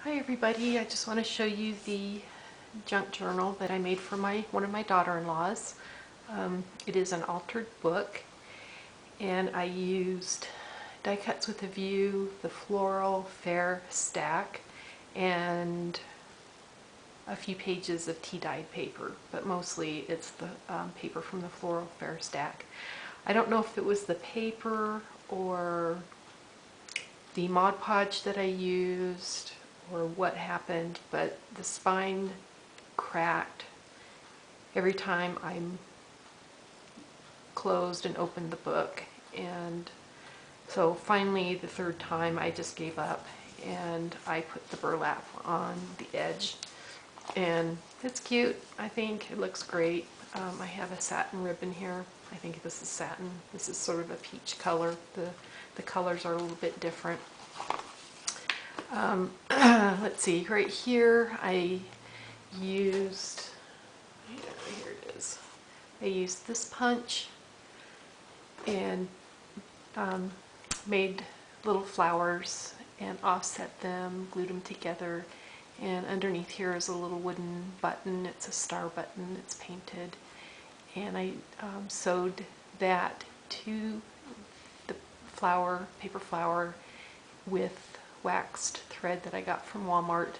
Hi everybody, I just want to show you the junk journal that I made for one of my daughter-in-laws. It is an altered book, and I used die cuts with a view, the floral fair stack, and a few pages of tea dyed paper, but mostly it's the paper from the floral fair stack. I don't know if it was the paper or the Mod Podge that I used or what happened, but the spine cracked every time I closed and opened the book, and so finally the third time I just gave up and I put the burlap on the edge, and it's cute. I think it looks great. I have a satin ribbon here. I think this is satin. This is sort of a peach color. The colors are a little bit different. Let's see, right here I used, here it is, I used this punch and made little flowers and offset them, glued them together, and underneath here is a little wooden button. It's a star button. It's painted, and I sewed that to the flower, paper flower, with waxed thread that I got from Walmart,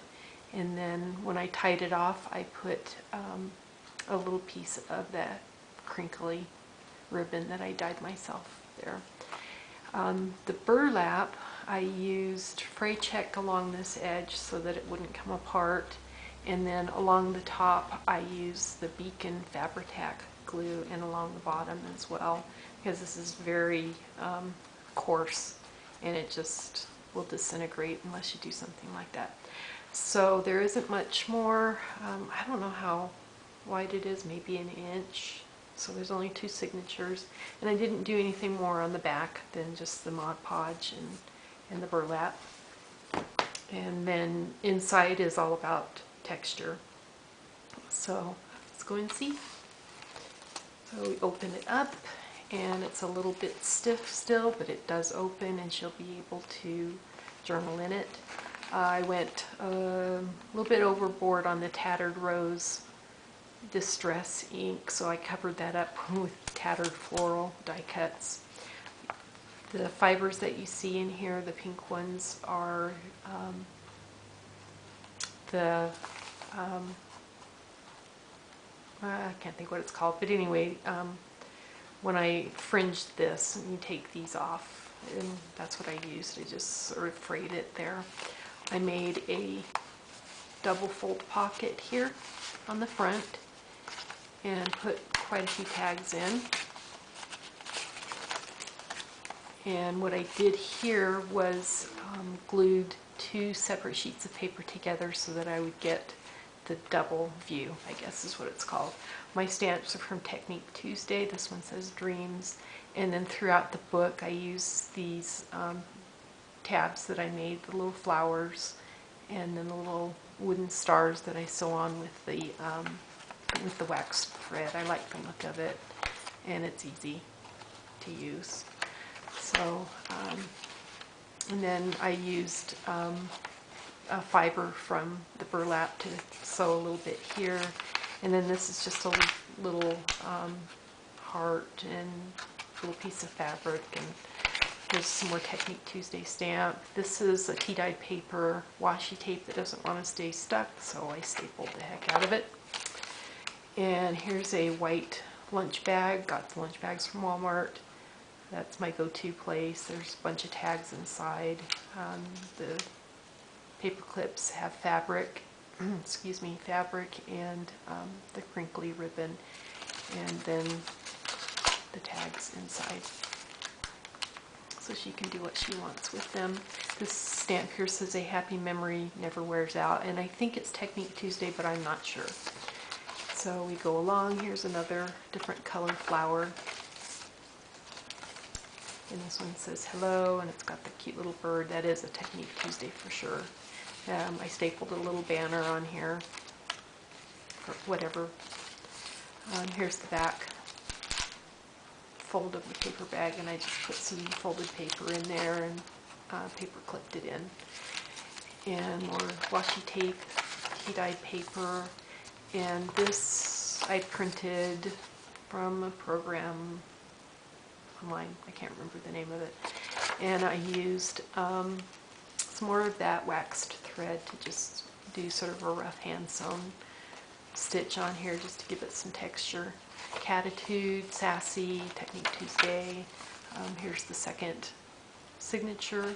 and then when I tied it off I put a little piece of that crinkly ribbon that I dyed myself there. The burlap, I used fray check along this edge so that it wouldn't come apart, and then along the top I used the Beacon Fabri-Tac glue, and along the bottom as well, because this is very coarse and it just will disintegrate unless you do something like that. So there isn't much more. I don't know how wide it is, maybe an inch. So there's only 2 signatures, and I didn't do anything more on the back than just the Mod Podge and the burlap. And then inside is all about texture. So let's go and see. So we open it up, and it's a little bit stiff still, but it does open and she'll be able to journal in it. I went a little bit overboard on the Tattered Rose Distress ink, so I covered that up with tattered floral die cuts. The fibers that you see in here, the pink ones, are I can't think what it's called, but anyway, when I fringed this, you take these off, and that's what I used. I just sort of frayed it there. I made a double fold pocket here on the front and put quite a few tags in. And what I did here was glued 2 separate sheets of paper together so that I would get the double view, I guess is what it's called. My stamps are from Technique Tuesday. This one says Dreams. And then throughout the book I use these tabs that I made, the little flowers, and then the little wooden stars that I sew on with the waxed thread. I like the look of it, and it's easy to use. So, and then I used a fiber from the burlap to sew a little bit here, and then this is just a little heart and a little piece of fabric, and here's some more Technique Tuesday stamp. This is a tea dyed paper washi tape that doesn't want to stay stuck, so I stapled the heck out of it. And here's a white lunch bag. Got the lunch bags from Walmart. That's my go-to place. There's a bunch of tags inside. The paper clips have fabric, excuse me, fabric and the crinkly ribbon, and then the tags inside. So she can do what she wants with them. This stamp here says a happy memory never wears out, and I think it's Technique Tuesday, but I'm not sure. So we go along. Here's another different color flower. And this one says hello, and it's got the cute little bird. That is a Technique Tuesday for sure. I stapled a little banner on here, or whatever. Here's the back fold of the paper bag, and I just put some folded paper in there and paper clipped it in. and more washi tape, tea-dyed paper, and this I printed from a program online. I can't remember the name of it. And I used some more of that waxed thread to just do sort of a rough hand sewn stitch on here just to give it some texture. Catitude, Sassy, Technique Tuesday. Here's the second signature.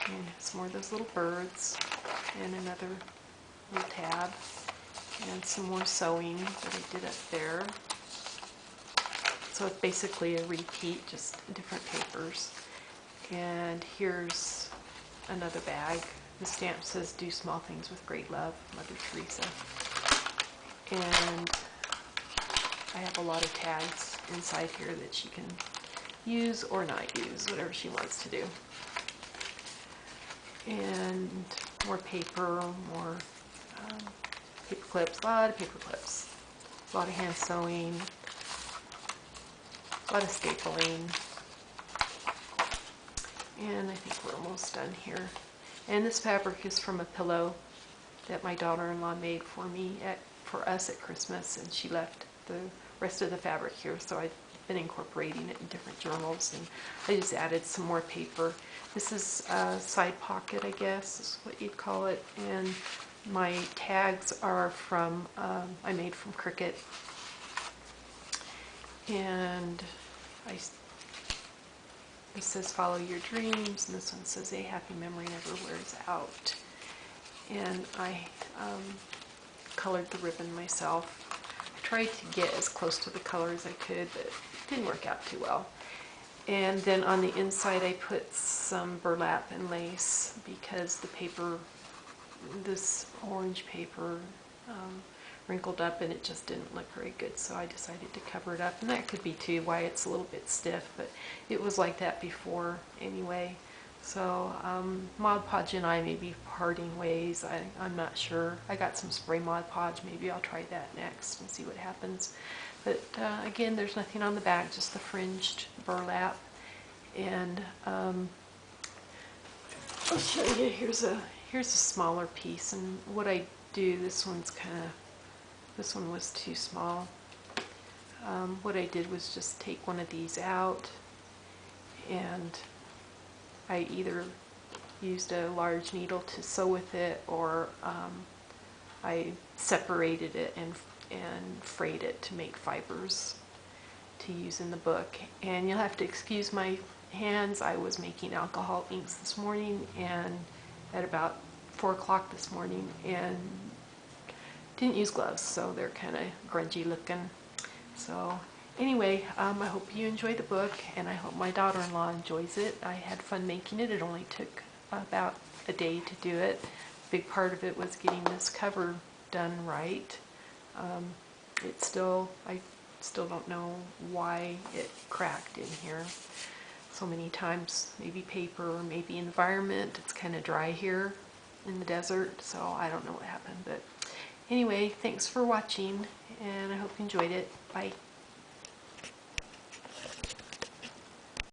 And some more of those little birds. And another little tab. And some more sewing that I did up there. So it's basically a repeat, just different papers. And here's another bag. The stamp says, "Do small things with great love, Mother Teresa." And I have a lot of tags inside here that she can use or not use, whatever she wants to do. And more paper, more paper clips, a lot of paper clips, a lot of hand sewing, a lot of stapling. And I think we're almost done here. And this fabric is from a pillow that my daughter-in-law made for me for us at Christmas, and she left the rest of the fabric here, so I've been incorporating it in different journals, and I just added some more paper. This is a side pocket, I guess is what you'd call it, and my tags are from, I made from Cricut, and this says "Follow your dreams," and this one says "A happy memory never wears out." And I colored the ribbon myself. I tried to get as close to the color as I could, but it didn't work out too well. And then on the inside I put some burlap and lace because the paper, this orange paper, wrinkled up and it just didn't look very good, so I decided to cover it up. And that could be too why it's a little bit stiff, but it was like that before anyway. So Mod Podge and I may be parting ways. I'm not sure. I got some spray Mod Podge. Maybe I'll try that next and see what happens. But again, there's nothing on the back, just the fringed burlap. And I'll show you. Here's a smaller piece, and what I do, this one was too small. What I did was just take one of these out, and I either used a large needle to sew with it, or I separated it and frayed it to make fibers to use in the book. And you'll have to excuse my hands. I was making alcohol inks this morning, and at about 4 o'clock this morning, and didn't use gloves, so they're kind of grungy looking. So anyway, I hope you enjoy the book, and I hope my daughter-in-law enjoys it. I had fun making it. It only took about a day to do it. A big part of it was getting this cover done right. I still don't know why it cracked in here so many times. Maybe paper or maybe environment. It's kind of dry here in the desert, so I don't know what happened. But anyway, thanks for watching, and I hope you enjoyed it. Bye.